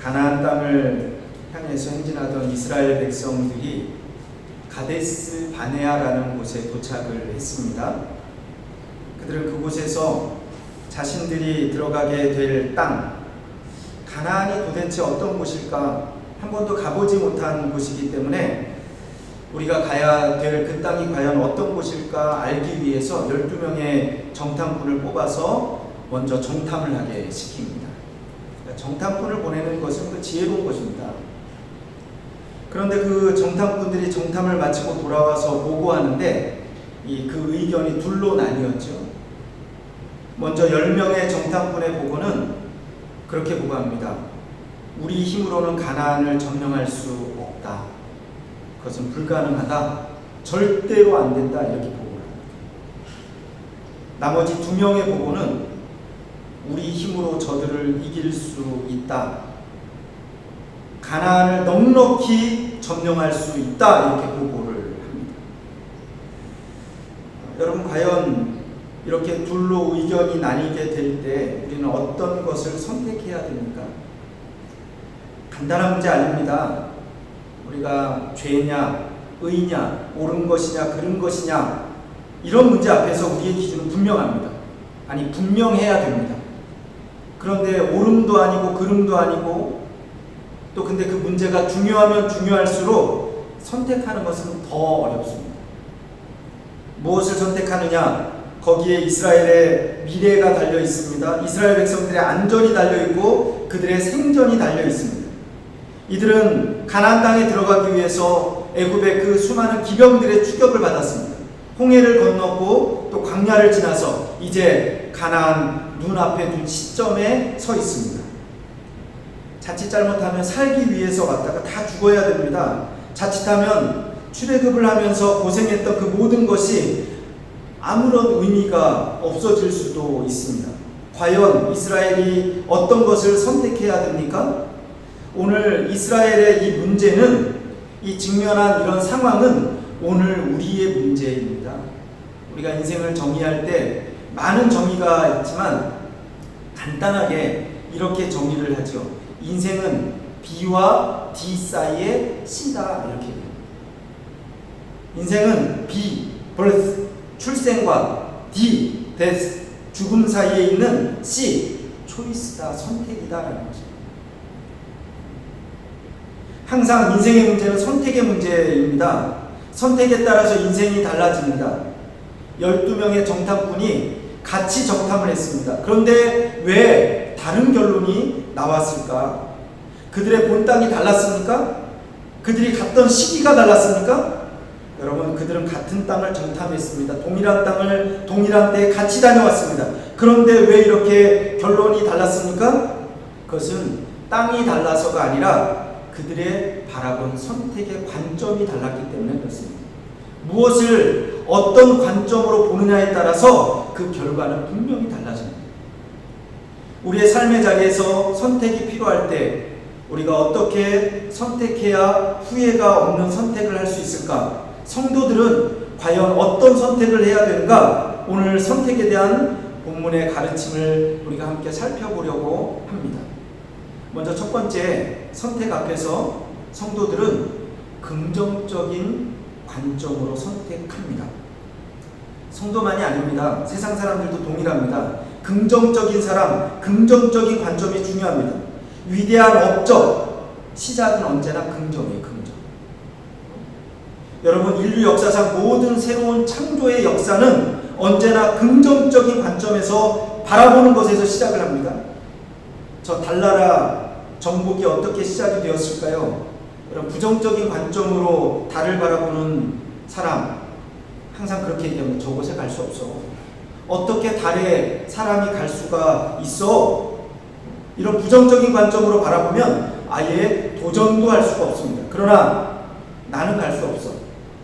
가나안 땅을 향해서 행진하던 이스라엘 백성들이 가데스 바네아라는 곳에 도착을 했습니다. 그들은 그곳에서 자신들이 들어가게 될 땅, 가나안이 도대체 어떤 곳일까 한 번도 가보지 못한 곳이기 때문에 우리가 가야 될 그 땅이 과연 어떤 곳일까 알기 위해서 12명의 정탐꾼을 뽑아서 먼저 정탐을 하게 시킵니다. 정탐꾼을 보내는 것은 그 지혜로운 것입니다. 그런데 그 정탐꾼들이 정탐을 마치고 돌아와서 보고하는데 그 의견이 둘로 나뉘었죠. 먼저 10명의 정탐꾼의 보고는 그렇게 보고합니다. 우리 힘으로는 가나안을 점령할 수 없다. 그것은 불가능하다. 절대로 안 된다. 이렇게 보고를 합니다. 나머지 2명의 보고는 우리 힘으로 저들을 이길 수 있다. 가나안을 넉넉히 점령할 수 있다. 이렇게 보고를 합니다. 여러분, 과연 이렇게 둘로 의견이 나뉘게 될 때 우리는 어떤 것을 선택해야 됩니까? 간단한 문제 아닙니다. 우리가 죄냐, 의냐, 옳은 것이냐, 그른 것이냐, 이런 문제 앞에서 우리의 기준은 분명합니다. 아니, 분명해야 됩니다. 그런데 옳음도 아니고 그름도 아니고, 또 근데 그 문제가 중요하면 중요할수록 선택하는 것은 더 어렵습니다. 무엇을 선택하느냐? 거기에 이스라엘의 미래가 달려 있습니다. 이스라엘 백성들의 안전이 달려 있고 그들의 생존이 달려 있습니다. 이들은 가나안 땅에 들어가기 위해서 애굽의 그 수많은 기병들의 추격을 받았습니다. 홍해를 건넜고 또 광야를 지나서 이제 가나안 눈앞에 둔 시점에 서 있습니다. 자칫 잘못하면 살기 위해서 왔다가 다 죽어야 됩니다. 자칫하면 출애굽을 하면서 고생했던 그 모든 것이 아무런 의미가 없어질 수도 있습니다. 과연 이스라엘이 어떤 것을 선택해야 됩니까? 오늘 이스라엘의 이 문제는, 이 직면한 이런 상황은 오늘 우리의 문제입니다. 우리가 인생을 정의할 때 많은 정의가 있지만 간단하게 이렇게 정의를 하죠. 인생은 B와 D 사이의 C다. 이렇게 해요. 인생은 B, birth, 출생과 D, death, 죽음 사이에 있는 C, choice다, 선택이다라는 거죠. 항상 인생의 문제는 선택의 문제입니다. 선택에 따라서 인생이 달라집니다. 12명의 정탐꾼이 같이 정탐을 했습니다. 그런데 왜 다른 결론이 나왔을까? 그들의 본 땅이 달랐습니까? 그들이 갔던 시기가 달랐습니까? 여러분, 그들은 같은 땅을 정탐했습니다. 동일한 땅을 동일한 때에 같이 다녀왔습니다. 그런데 왜 이렇게 결론이 달랐습니까? 그것은 땅이 달라서가 아니라 그들의 바라본 선택의 관점이 달랐기 때문에 그렇습니다. 무엇을 어떤 관점으로 보느냐에 따라서 그 결과는 분명히 달라집니다. 우리의 삶의 자리에서 선택이 필요할 때 우리가 어떻게 선택해야 후회가 없는 선택을 할 수 있을까? 성도들은 과연 어떤 선택을 해야 되는가? 오늘 선택에 대한 본문의 가르침을 우리가 함께 살펴보려고 합니다. 먼저 첫 번째, 선택 앞에서 성도들은 긍정적인 관점으로 선택합니다. 성도만이 아닙니다. 세상 사람들도 동일합니다. 긍정적인 사람, 긍정적인 관점이 중요합니다. 위대한 업적, 시작은 언제나 긍정이에요. 긍정. 여러분, 인류 역사상 모든 새로운 창조의 역사는 언제나 긍정적인 관점에서 바라보는 것에서 시작을 합니다. 저 달나라 정복이 어떻게 시작이 되었을까요? 여러분, 부정적인 관점으로 달을 바라보는 사람 항상 그렇게 얘기합니다. 저곳에 갈 수 없어. 어떻게 달에 사람이 갈 수가 있어? 이런 부정적인 관점으로 바라보면 아예 도전도 할 수가 없습니다. 그러나 나는 갈 수 없어.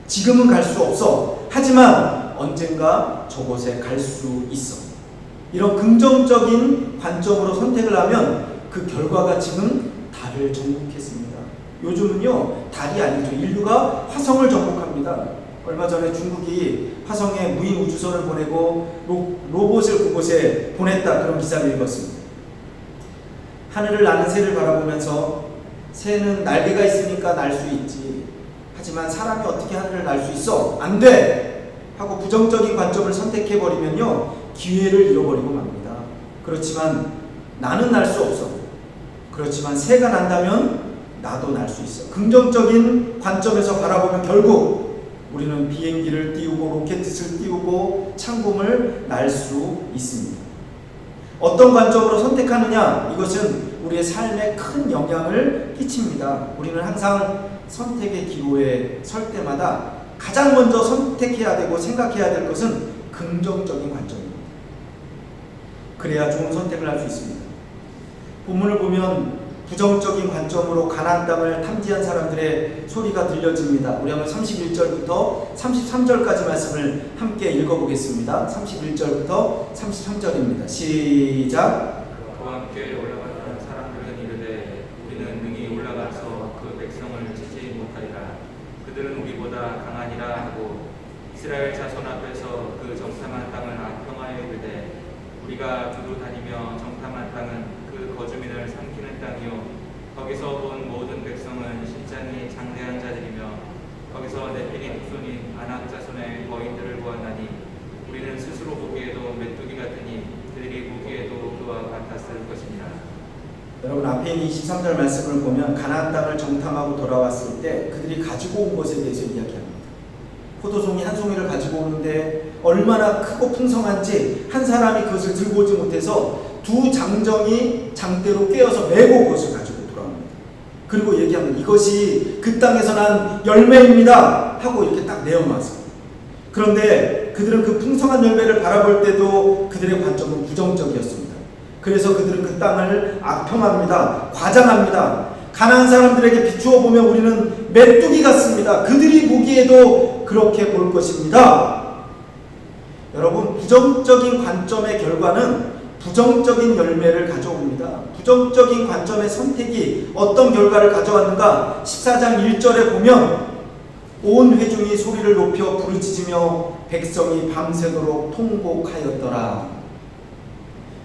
지금은 갈 수 없어. 하지만 언젠가 저곳에 갈 수 있어. 이런 긍정적인 관점으로 선택을 하면 그 결과가 지금 달을 정복했습니다. 요즘은요, 달이 아니죠. 인류가 화성을 정복합니다. 얼마 전에 중국이 화성에 무인 우주선을 보내고 로봇을 그곳에 보냈다, 그런 기사를 읽었습니다. 하늘을 나는 새를 바라보면서 새는 날개가 있으니까 날 수 있지. 하지만 사람이 어떻게 하늘을 날 수 있어? 안 돼! 하고 부정적인 관점을 선택해버리면요, 기회를 잃어버리고 맙니다. 그렇지만 나는 날 수 없어. 그렇지만 새가 난다면 나도 날 수 있어. 긍정적인 관점에서 바라보면 결국 우리는 비행기를 띄우고 로켓을 띄우고 창공을 날 수 있습니다. 어떤 관점으로 선택하느냐, 이것은 우리의 삶에 큰 영향을 끼칩니다. 우리는 항상 선택의 기로에 설 때마다 가장 먼저 선택해야 되고 생각해야 될 것은 긍정적인 관점입니다. 그래야 좋은 선택을 할 수 있습니다. 본문을 보면 부정적인 관점으로 가나안 땅을 탐지한 사람들의 소리가 들려집니다. 우리 한번 31절부터 33절까지 말씀을 함께 읽어보겠습니다. 31절부터 33절입니다. 시작. 그와 함께 올라갔던 사람들은 이르되 우리는 능히 올라가서 그 백성을 치지 못하리라. 그들은 우리보다 강하니라 하고 이스라엘 자손 앞에서 그 정탐한 땅을 악평하여 이르되 우리가 두루 다니며 정탐한 땅은 그 거주민을 삼키는 땅이요 거기서 본 모든 백성은 실장이 장대한 자들이며 거기서 네피린 후손인 아낙 자손의 거인들을 보았나니 우리는 스스로 보기에도 메뚜기 같으니 그들이 보기에도 그와 같았을 것이니라. 여러분, 앞에 있는 23절 말씀을 보면 가나안 땅을 정탐하고 돌아왔을 때 그들이 가지고 온 것에 대해서 이야기합니다. 포도송이 한 송이를 가지고 오는데 얼마나 크고 풍성한지 한 사람이 그것을 들고 오지 못해서 두 장정이 장대로 꿰어서 메고 그것을 가지고 돌아옵니다. 그리고 얘기합니다. 이것이 그 땅에서 난 열매입니다 하고 이렇게 딱 내어놨어요. 그런데 그들은 그 풍성한 열매를 바라볼 때도 그들의 관점은 부정적이었습니다. 그래서 그들은 그 땅을 악평합니다. 과장합니다. 가난한 사람들에게 비추어 보면 우리는 메뚜기 같습니다. 그들이 보기에도 그렇게 볼 것입니다. 여러분, 부정적인 관점의 결과는 부정적인 열매를 가져옵니다. 부정적인 관점의 선택이 어떤 결과를 가져왔는가? 14장 1절에 보면 온 회중이 소리를 높여 부르짖으며 백성이 밤새도록 통곡하였더라.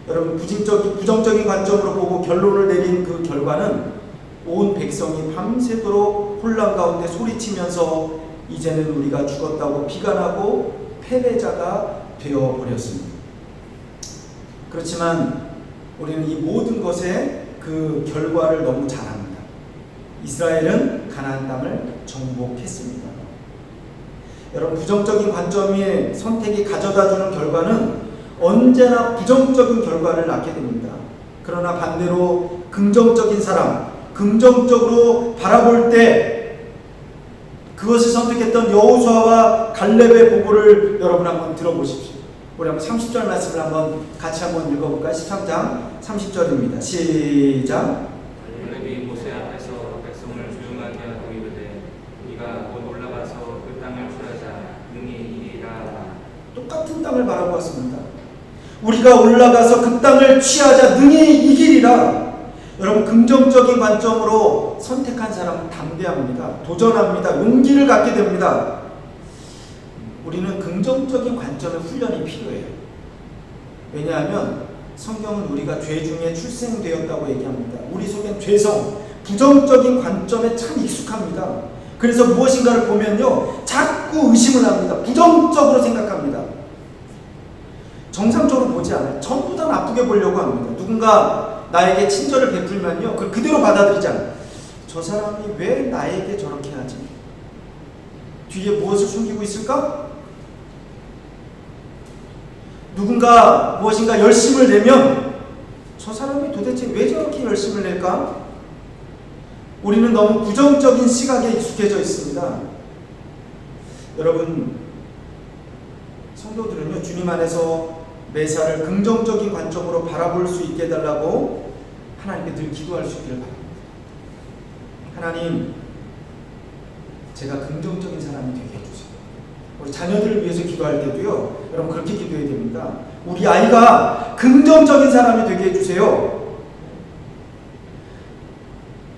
여러분, 부정적인 관점으로 보고 결론을 내린 그 결과는 온 백성이 밤새도록 혼란 가운데 소리치면서 이제는 우리가 죽었다고 비관하고 패배자가 되어버렸습니다. 그렇지만 우리는 이 모든 것의 그 결과를 너무 잘 압니다. 이스라엘은 가나안 땅을 정복했습니다. 여러분, 부정적인 관점의 선택이 가져다주는 결과는 언제나 부정적인 결과를 낳게 됩니다. 그러나 반대로 긍정적인 사람, 긍정적으로 바라볼 때 그것을 선택했던 여호수아와 갈렙의 보고를 여러분 한번 들어보십시오. 우리 한번 30절 말씀을 한번 같이 한번 읽어볼까요? 13장 30절입니다. 시작. 갈렙이 모세 앞에서 백성을 조용하게 하고 이르되 우리가 곧 올라가서 그 땅을 취하자 능히 이리라. 똑같은 땅을 바라보았습니다. 우리가 올라가서 그 땅을 취하자 능히 이기리라. 여러분, 긍정적인 관점으로 선택한 사람은 담대합니다. 도전합니다. 용기를 갖게 됩니다. 우리는 긍정적인 관점의 훈련이 필요해요. 왜냐하면 성경은 우리가 죄 중에 출생되었다고 얘기합니다. 우리 속엔 죄성, 부정적인 관점에 참 익숙합니다. 그래서 무엇인가를 보면요, 자꾸 의심을 합니다. 부정적으로 생각합니다. 정상적으로 보지 않아요. 전부 다 나쁘게 보려고 합니다. 누군가 나에게 친절을 베풀면요, 그걸 그대로 받아들이지 않아요. 저 사람이 왜 나에게 저렇게 하지? 뒤에 무엇을 숨기고 있을까? 누군가 무엇인가 열심을 내면 저 사람이 도대체 왜 저렇게 열심을 낼까? 우리는 너무 부정적인 시각에 익숙해져 있습니다. 여러분, 성도들은요, 주님 안에서 매사를 긍정적인 관점으로 바라볼 수 있게 해달라고 하나님께 늘 기도할 수 있기를 바랍니다. 하나님, 제가 긍정적인 사람이 되게 해주세요. 우리 자녀들을 위해서 기도할 때도요, 여러분 그렇게 기도해야 됩니다. 우리 아이가 긍정적인 사람이 되게 해주세요.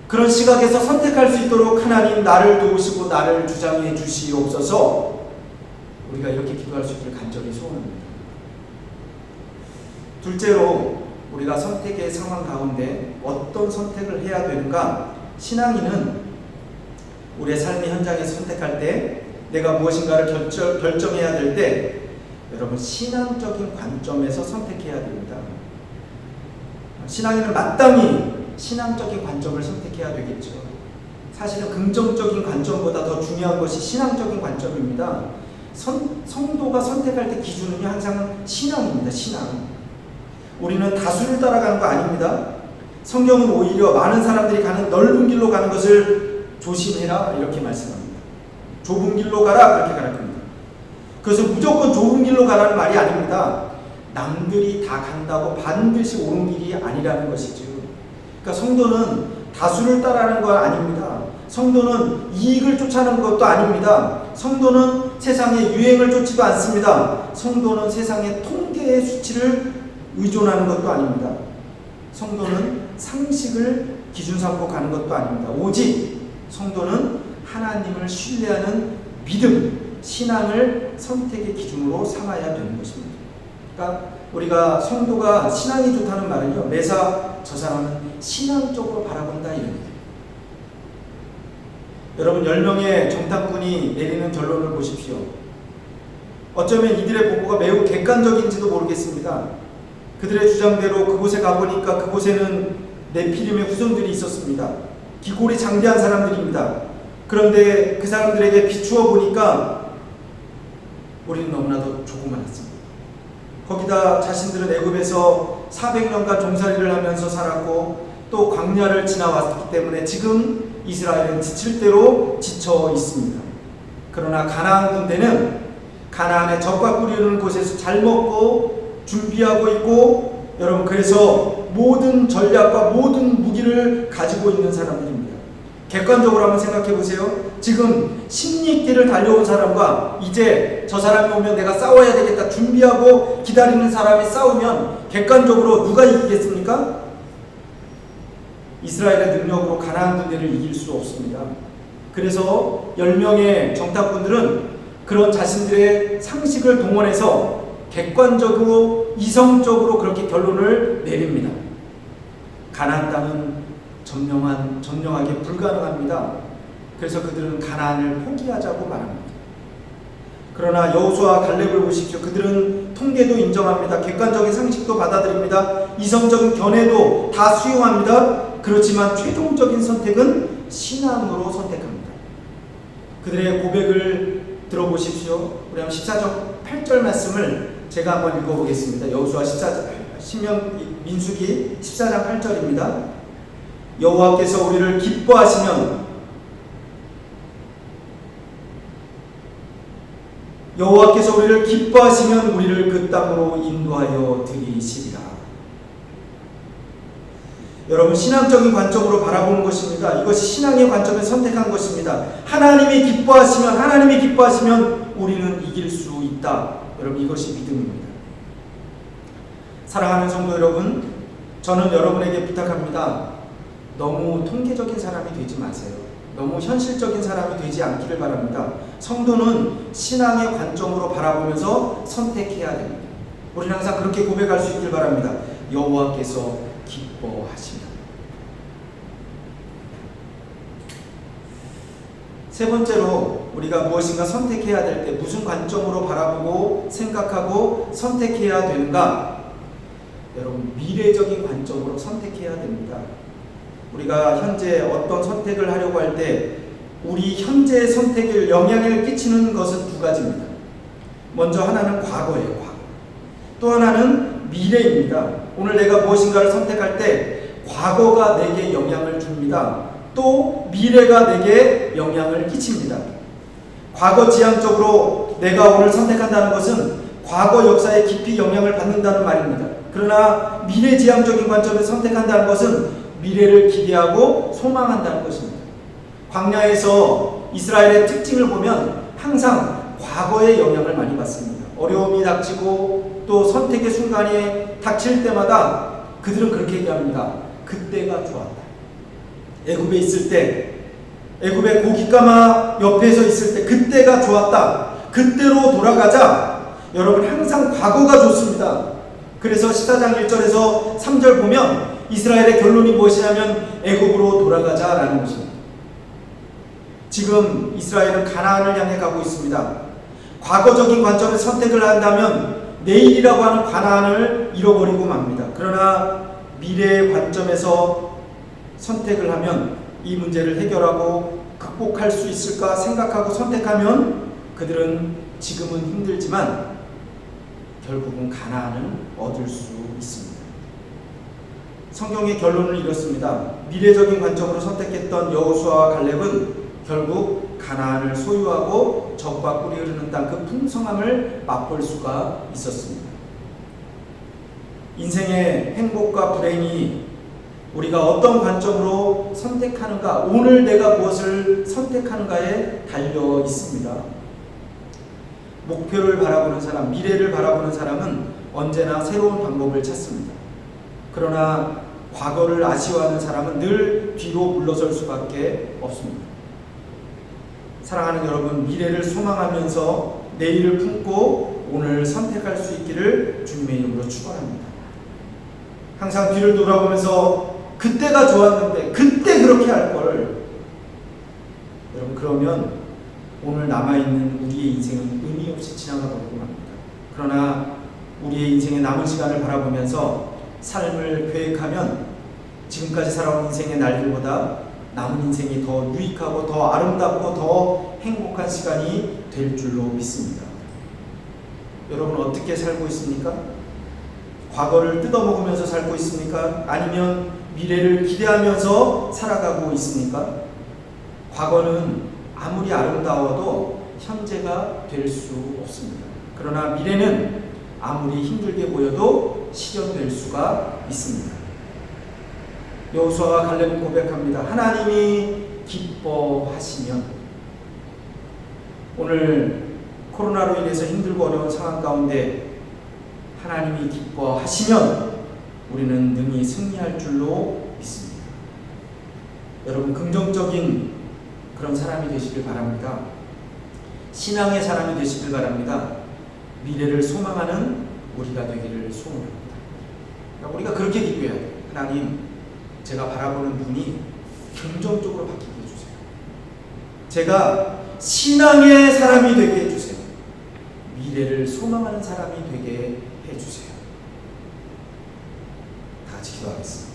그런 시각에서 선택할 수 있도록 하나님 나를 도우시고 나를 주장해 주시옵소서. 우리가 이렇게 기도할 수 있기를 간절히 소원합니다. 둘째로, 우리가 선택의 상황 가운데 어떤 선택을 해야 되는가? 신앙인은 우리의 삶의 현장에서 선택할 때 내가 무엇인가를 결정해야 될 때 여러분 신앙적인 관점에서 선택해야 됩니다. 신앙인은 마땅히 신앙적인 관점을 선택해야 되겠죠. 사실은 긍정적인 관점보다 더 중요한 것이 신앙적인 관점입니다. 성도가 선택할 때 기준은요 항상 신앙입니다. 신앙. 우리는 다수를 따라가는 거 아닙니다. 성경은 오히려 많은 사람들이 가는 넓은 길로 가는 것을 조심해라 이렇게 말씀합니다. 좁은 길로 가라 그렇게 가라 합니다. 그래서 무조건 좁은 길로 가라는 말이 아닙니다. 남들이 다 간다고 반드시 옳은 길이 아니라는 것이죠. 그러니까 성도는 다수를 따라가는 거 아닙니다. 성도는 이익을 쫓아가는 것도 아닙니다. 성도는 세상의 유행을 쫓지도 않습니다. 성도는 세상의 통계의 수치를 의존하는 것도 아닙니다. 성도는 상식을 기준 삼고 가는 것도 아닙니다. 오직 성도는 하나님을 신뢰하는 믿음, 신앙을 선택의 기준으로 삼아야 되는 것입니다. 그러니까 우리가 성도가 신앙이 좋다는 말은요, 매사 저 사람은 신앙적으로 바라본다 이런 거예요. 여러분 10명의 정탐꾼이 내리는 결론을 보십시오. 어쩌면 이들의 보고가 매우 객관적인지도 모르겠습니다. 그들의 주장대로 그곳에 가보니까 그곳에는 네피림의 후손들이 있었습니다. 기골이 장대한 사람들입니다. 그런데 그 사람들에게 비추어 보니까 우리는 너무나도 조그만했습니다. 거기다 자신들은 애굽에서 400년간 종살이를 하면서 살았고 또 광야를 지나왔기 때문에 지금 이스라엘은 지칠 대로 지쳐 있습니다. 그러나 가나안 군대는 가나안의 젖과 꿀이 흐르는 곳에서 잘 먹고 준비하고 있고 여러분 그래서 모든 전략과 모든 무기를 가지고 있는 사람들입니다. 객관적으로 한번 생각해 보세요. 지금 십리길을 달려온 사람과 이제 저 사람이 오면 내가 싸워야 되겠다 준비하고 기다리는 사람이 싸우면 객관적으로 누가 이기겠습니까? 이스라엘의 능력으로 가나안 군대를 이길 수 없습니다. 그래서 10명의 정탐꾼들은 그런 자신들의 상식을 동원해서 객관적으로 이성적으로 그렇게 결론을 내립니다. 가나안 땅은 점령하기 불가능합니다. 그래서 그들은 가나안을 포기하자고 말합니다. 그러나 여호수아와 갈렙을 보십시오. 그들은 통계도 인정합니다. 객관적인 상식도 받아들입니다. 이성적인 견해도 다 수용합니다. 그렇지만 최종적인 선택은 신앙으로 선택합니다. 그들의 고백을 들어보십시오. 우리 한번 14절 8절 말씀을 제가 한번 읽어보겠습니다. 여호수아 14장, 민수기 14장 8절입니다. 여호와께서 우리를 기뻐하시면 우리를 그 땅으로 인도하여 드리시리라. 여러분 신앙적인 관점으로 바라보는 것입니다. 이것이 신앙의 관점에 선택한 것입니다. 하나님이 기뻐하시면 우리는 이길 수 있다. 여러분 이것이 믿음입니다. 사랑하는 성도 여러분, 저는 여러분에게 부탁합니다. 너무 통계적인 사람이 되지 마세요. 너무 현실적인 사람이 되지 않기를 바랍니다. 성도는 신앙의 관점으로 바라보면서 선택해야 됩니다. 우리는 항상 그렇게 고백할 수 있길 바랍니다. 여호와께서 기뻐하십니다. 세 번째로 우리가 무엇인가 선택해야 될 때 무슨 관점으로 바라보고 생각하고 선택해야 되는가? 여러분 미래적인 관점으로 선택해야 됩니다. 우리가 현재 어떤 선택을 하려고 할 때 우리 현재의 선택에 영향을 끼치는 것은 두 가지입니다. 먼저 하나는 과거예요. 과거. 또 하나는 미래입니다. 오늘 내가 무엇인가를 선택할 때 과거가 내게 영향을 줍니다. 또 미래가 내게 영향을 끼칩니다. 과거 지향적으로 내가 오늘 선택한다는 것은 과거 역사에 깊이 영향을 받는다는 말입니다. 그러나 미래 지향적인 관점에서 선택한다는 것은 미래를 기대하고 소망한다는 것입니다. 광야에서 이스라엘의 특징을 보면 항상 과거의 영향을 많이 받습니다. 어려움이 닥치고 또 선택의 순간이 닥칠 때마다 그들은 그렇게 얘기합니다. 그때가 좋았다. 애굽에 있을 때, 애굽의 고깃가마 옆에서 있을 때 그때가 좋았다. 그때로 돌아가자. 여러분 항상 과거가 좋습니다. 그래서 14장 1절에서 3절 보면 이스라엘의 결론이 무엇이냐면 애굽으로 돌아가자라는 것입니다. 지금 이스라엘은 가나안을 향해 가고 있습니다. 과거적인 관점에서 선택을 한다면 내일이라고 하는 가나안을 잃어버리고 맙니다. 그러나 미래의 관점에서 선택을 하면 이 문제를 해결하고 극복할 수 있을까 생각하고 선택하면 그들은 지금은 힘들지만 결국은 가나안을 얻을 수 있습니다. 성경의 결론을 이렇습니다. 미래적인 관점으로 선택했던 여호수아와 갈렙은 결국 가나안을 소유하고 적과 꿀이 흐르는 땅 그 풍성함을 맛볼 수가 있었습니다. 인생의 행복과 불행이 우리가 어떤 관점으로 선택하는가, 오늘 내가 무엇을 선택하는가에 달려 있습니다. 목표를 바라보는 사람, 미래를 바라보는 사람은 언제나 새로운 방법을 찾습니다. 그러나 과거를 아쉬워하는 사람은 늘 뒤로 물러설 수밖에 없습니다. 사랑하는 여러분, 미래를 소망하면서 내일을 품고 오늘 선택할 수 있기를 주님의 이름으로 축원합니다. 항상 뒤를 돌아보면서 그때가 좋았는데 그때 그렇게 할 걸, 여러분 그러면 오늘 남아있는 우리의 인생은 의미 없이 지나가 버리고 맙니다. 그러나 우리의 인생의 남은 시간을 바라보면서 삶을 계획하면 지금까지 살아온 인생의 날들보다 남은 인생이 더 유익하고 더 아름답고 더 행복한 시간이 될 줄로 믿습니다. 여러분 어떻게 살고 있습니까? 과거를 뜯어먹으면서 살고 있습니까? 아니면 미래를 기대하면서 살아가고 있습니까? 과거는 아무리 아름다워도 현재가 될 수 없습니다. 그러나 미래는 아무리 힘들게 보여도 실현될 수가 있습니다. 여호수아와 갈렙은 고백합니다. 하나님이 기뻐하시면, 오늘 코로나로 인해서 힘들고 어려운 상황 가운데 하나님이 기뻐하시면 우리는 능히 승리할 줄로 믿습니다. 여러분 긍정적인 그런 사람이 되시길 바랍니다. 신앙의 사람이 되시길 바랍니다. 미래를 소망하는 우리가 되기를 소원합니다. 그러니까 우리가 그렇게 기도해야 돼요. 하나님, 제가 바라보는 눈이 긍정적으로 바뀌게 해주세요. 제가 신앙의 사람이 되게 해주세요. 미래를 소망하는 사람이 되게 해주세요. 다 같이 기도하겠습니다.